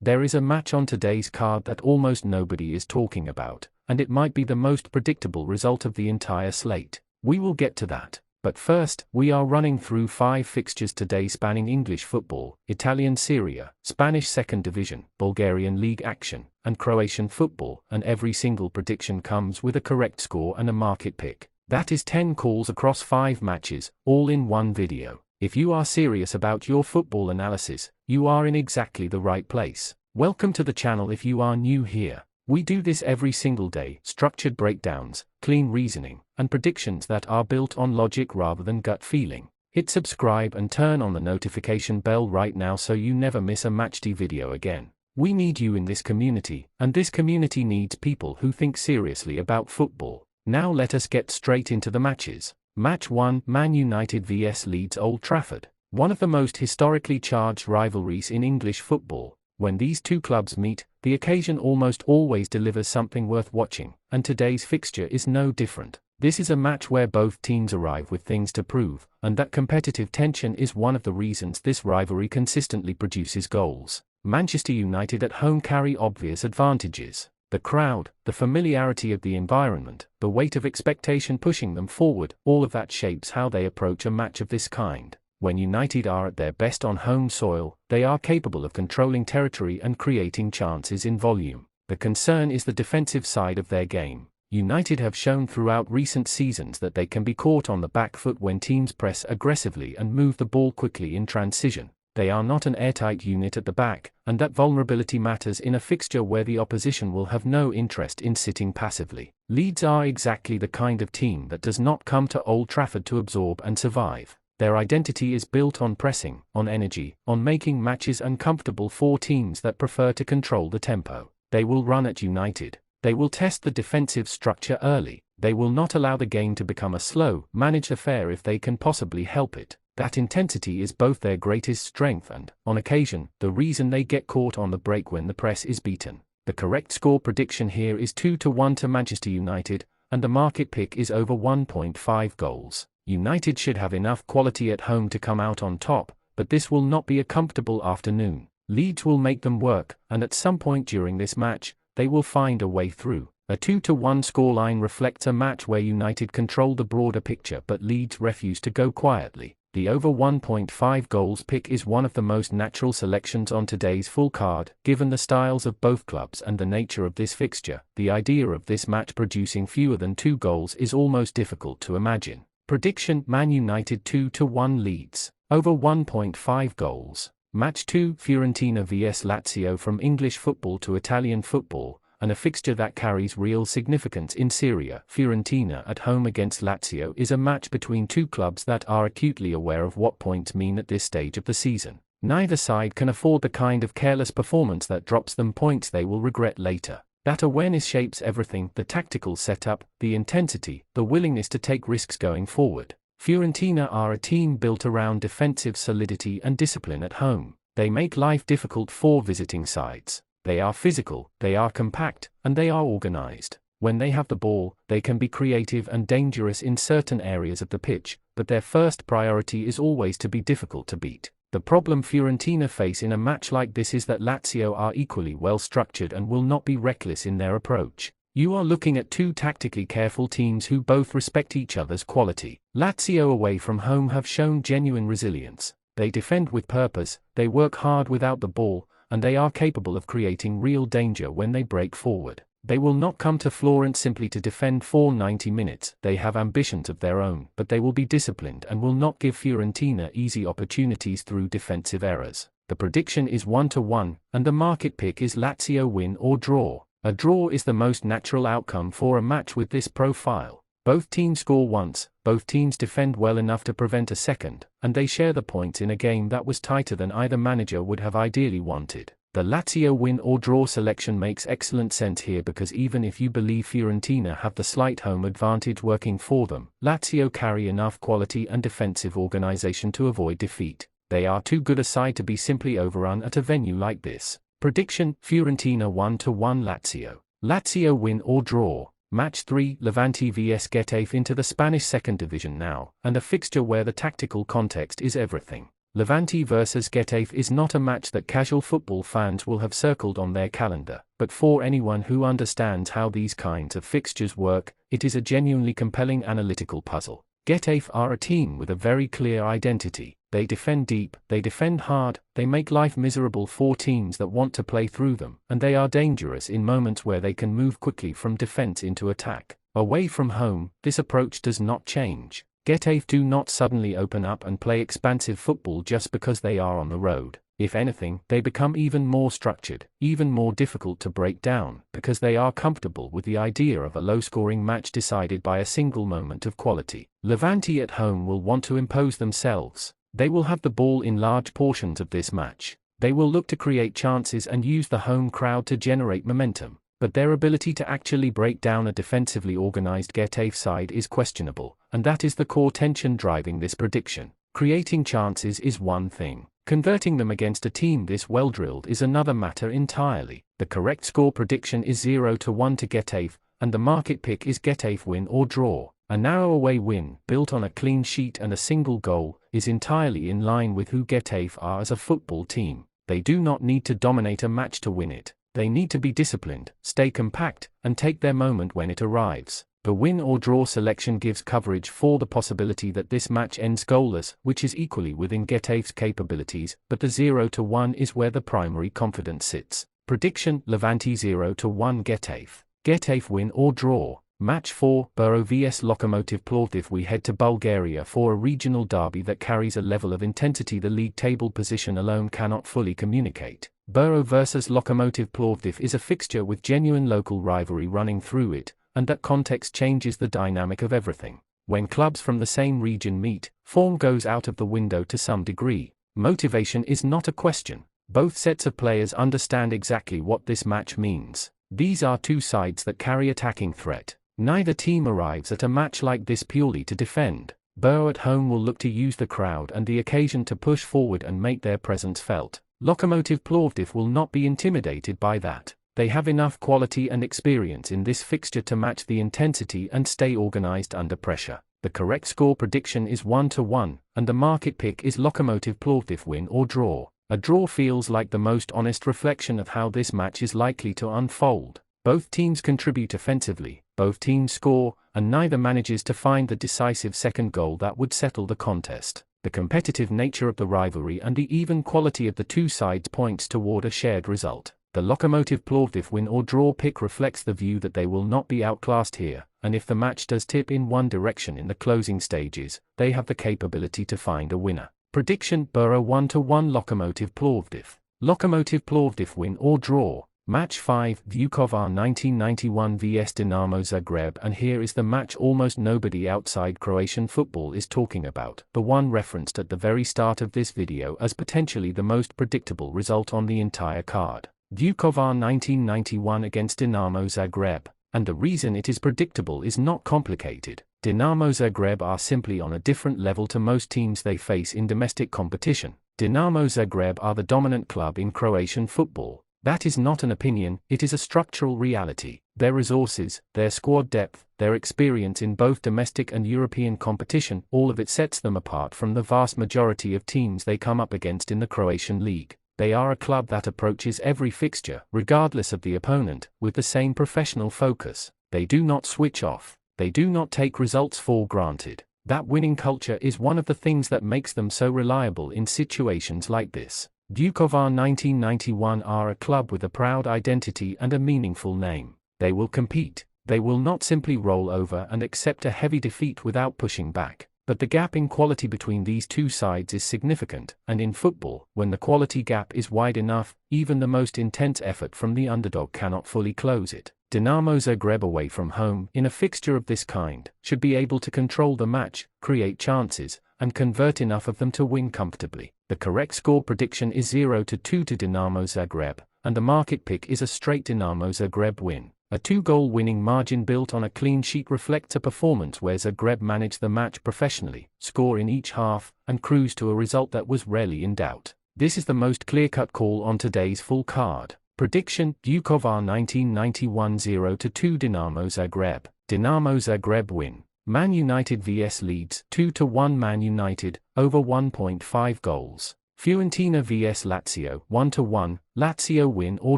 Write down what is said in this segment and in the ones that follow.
There is a match on today's card that almost nobody is talking about, and it might be the most predictable result of the entire slate. We will get to that. But first, we are running through 5 fixtures today spanning English football, Italian Serie A, Spanish Second Division, Bulgarian League action, and Croatian football, and every single prediction comes with a correct score and a market pick. That is 10 calls across 5 matches, all in one video. If you are serious about your football analysis, you are in exactly the right place. Welcome to the channel if you are new here. We do this every single day, structured breakdowns, clean reasoning, and predictions that are built on logic rather than gut feeling. Hit subscribe and turn on the notification bell right now so you never miss a matchday video again. We need you in this community, and this community needs people who think seriously about football. Now let us get straight into the matches. Match 1, Man United vs Leeds, Old Trafford. One of the most historically charged rivalries in English football. When these two clubs meet, the occasion almost always delivers something worth watching, and today's fixture is no different. This is a match where both teams arrive with things to prove, and that competitive tension is one of the reasons this rivalry consistently produces goals. Manchester United at home carry obvious advantages. The crowd, the familiarity of the environment, the weight of expectation pushing them forward, all of that shapes how they approach a match of this kind. When United are at their best on home soil, they are capable of controlling territory and creating chances in volume. The concern is the defensive side of their game. United have shown throughout recent seasons that they can be caught on the back foot when teams press aggressively and move the ball quickly in transition. They are not an airtight unit at the back, and that vulnerability matters in a fixture where the opposition will have no interest in sitting passively. Leeds are exactly the kind of team that does not come to Old Trafford to absorb and survive. Their identity is built on pressing, on energy, on making matches uncomfortable for teams that prefer to control the tempo. They will run at United. They will test the defensive structure early. They will not allow the game to become a slow, managed affair if they can possibly help it. That intensity is both their greatest strength and, on occasion, the reason they get caught on the break when the press is beaten. The correct score prediction here is 2-1 to Manchester United, and the market pick is over 1.5 goals. United should have enough quality at home to come out on top, but this will not be a comfortable afternoon. Leeds will make them work, and at some point during this match, they will find a way through. A 2-1 scoreline reflects a match where United control the broader picture but Leeds refuse to go quietly. The over 1.5 goals pick is one of the most natural selections on today's full card, given the styles of both clubs and the nature of this fixture. The idea of this match producing fewer than 2 goals is almost difficult to imagine. Prediction: Man United 2-1 Leeds, over 1.5 goals. Match 2, Fiorentina vs Lazio. From English football to Italian football, and a fixture that carries real significance in Serie A. Fiorentina at home against Lazio is a match between two clubs that are acutely aware of what points mean at this stage of the season. Neither side can afford the kind of careless performance that drops them points they will regret later. That awareness shapes everything: the tactical setup, the intensity, the willingness to take risks going forward. Fiorentina are a team built around defensive solidity and discipline at home. They make life difficult for visiting sides. They are physical, they are compact, and they are organized. When they have the ball, they can be creative and dangerous in certain areas of the pitch, but their first priority is always to be difficult to beat. The problem Fiorentina face in a match like this is that Lazio are equally well structured and will not be reckless in their approach. You are looking at two tactically careful teams who both respect each other's quality. Lazio away from home have shown genuine resilience. They defend with purpose, they work hard without the ball, and they are capable of creating real danger when they break forward. They will not come to Florence simply to defend for 90 minutes. They have ambitions of their own, but they will be disciplined and will not give Fiorentina easy opportunities through defensive errors. The prediction is 1-1, and the market pick is Lazio win or draw. A draw is the most natural outcome for a match with this profile. Both teams score once, both teams defend well enough to prevent a second, and they share the points in a game that was tighter than either manager would have ideally wanted. The Lazio win or draw selection makes excellent sense here because even if you believe Fiorentina have the slight home advantage working for them, Lazio carry enough quality and defensive organization to avoid defeat. They are too good a side to be simply overrun at a venue like this. Prediction: Fiorentina 1-1 Lazio. Lazio win or draw. Match 3, Levante vs Getafe into the Spanish Second Division now, and a fixture where the tactical context is everything. Levante vs Getafe is not a match that casual football fans will have circled on their calendar, but for anyone who understands how these kinds of fixtures work, it is a genuinely compelling analytical puzzle. Getafe are a team with a very clear identity. They defend deep, they defend hard, they make life miserable for teams that want to play through them, and they are dangerous in moments where they can move quickly from defense into attack. Away from home, this approach does not change. Getafe do not suddenly open up and play expansive football just because they are on the road. If anything, they become even more structured, even more difficult to break down, because they are comfortable with the idea of a low-scoring match decided by a single moment of quality. Levante at home will want to impose themselves. They will have the ball in large portions of this match. They will look to create chances and use the home crowd to generate momentum. But their ability to actually break down a defensively organized Getafe side is questionable, and that is the core tension driving this prediction. Creating chances is one thing. Converting them against a team this well-drilled is another matter entirely. The correct score prediction is 0-1 to Getafe, and the market pick is Getafe win or draw. A narrow away win, built on a clean sheet and a single goal, is entirely in line with who Getafe are as a football team. They do not need to dominate a match to win it. They need to be disciplined, stay compact, and take their moment when it arrives. The win or draw selection gives coverage for the possibility that this match ends goalless, which is equally within Getafe's capabilities, but the 0-1 is where the primary confidence sits. Prediction: Levante 0-1 Getafe. Getafe win or draw. Match 4, Burough vs Locomotive Politeh. We head to Bulgaria for a regional derby that carries a level of intensity the league table position alone cannot fully communicate. Burough vs Locomotive Politeh is a fixture with genuine local rivalry running through it, and that context changes the dynamic of everything. When clubs from the same region meet, form goes out of the window to some degree. Motivation is not a question. Both sets of players understand exactly what this match means. These are two sides that carry attacking threat. Neither team arrives at a match like this purely to defend. Burough at home will look to use the crowd and the occasion to push forward and make their presence felt. Locomotive Politeh will not be intimidated by that. They have enough quality and experience in this fixture to match the intensity and stay organized under pressure. The correct score prediction is 1-1, and the market pick is Locomotive Politeh win or draw. A draw feels like the most honest reflection of how this match is likely to unfold. Both teams contribute offensively, both teams score, and neither manages to find the decisive second goal that would settle the contest. The competitive nature of the rivalry and the even quality of the two sides points toward a shared result. The Locomotive Politeh win or draw pick reflects the view that they will not be outclassed here, and if the match does tip in one direction in the closing stages, they have the capability to find a winner. Prediction: Burough 1-1 Locomotive Politeh. Locomotive Politeh win or draw. Match 5, Vukovar 1991 vs Dinamo Zagreb. And here is the match almost nobody outside Croatian football is talking about, the one referenced at the very start of this video as potentially the most predictable result on the entire card. Vukovar 1991 against Dinamo Zagreb. And the reason it is predictable is not complicated. Dinamo Zagreb are simply on a different level to most teams they face in domestic competition. Dinamo Zagreb are the dominant club in Croatian football. That is not an opinion, it is a structural reality. Their resources, their squad depth, their experience in both domestic and European competition, all of it sets them apart from the vast majority of teams they come up against in the Croatian league. They are a club that approaches every fixture, regardless of the opponent, with the same professional focus. They do not switch off. They do not take results for granted. That winning culture is one of the things that makes them so reliable in situations like this. Vukovar 1991 are a club with a proud identity and a meaningful name. They will compete. They will not simply roll over and accept a heavy defeat without pushing back. But the gap in quality between these two sides is significant, and in football, when the quality gap is wide enough, even the most intense effort from the underdog cannot fully close it. Dinamo Zagreb away from home, in a fixture of this kind, should be able to control the match, create chances, and convert enough of them to win comfortably. The correct score prediction is 0-2 to Dinamo Zagreb, and the market pick is a straight Dinamo Zagreb win. A two-goal winning margin built on a clean sheet reflects a performance where Zagreb managed the match professionally, score in each half, and cruise to a result that was rarely in doubt. This is the most clear-cut call on today's full card. Prediction: Vukovar 1991 0-2 Dinamo Zagreb. Dinamo Zagreb win. Man United vs Leeds 2-1 Man United, over 1.5 goals. Fiorentina vs Lazio 1-1, Lazio win or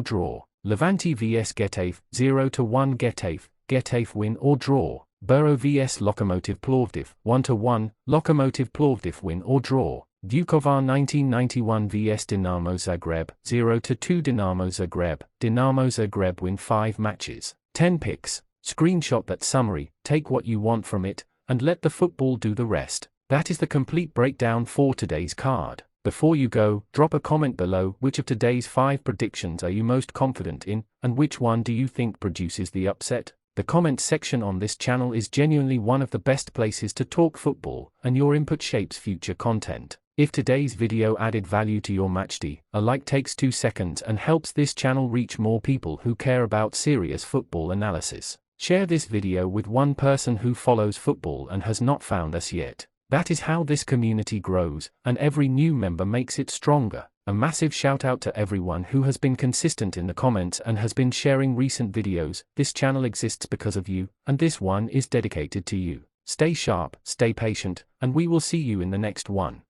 draw. Levante vs Getafe 0-1 Getafe, Getafe win or draw. Burough vs Locomotive Plovdiv 1-1, Locomotive Plovdiv win or draw. Vukovar 1991 vs Dinamo Zagreb 0-2 Dinamo Zagreb, Dinamo Zagreb win 5 matches. 10 picks. Screenshot that summary, take what you want from it, and let the football do the rest. That is the complete breakdown for today's card. Before you go, drop a comment below. Which of today's 5 predictions are you most confident in, and which one do you think produces the upset? The comment section on this channel is genuinely one of the best places to talk football, and your input shapes future content. If today's video added value to your matchday, a like takes 2 seconds and helps this channel reach more people who care about serious football analysis. Share this video with one person who follows football and has not found us yet. That is how this community grows, and every new member makes it stronger. A massive shout out to everyone who has been consistent in the comments and has been sharing recent videos. This channel exists because of you, and this one is dedicated to you. Stay sharp, stay patient, and we will see you in the next one.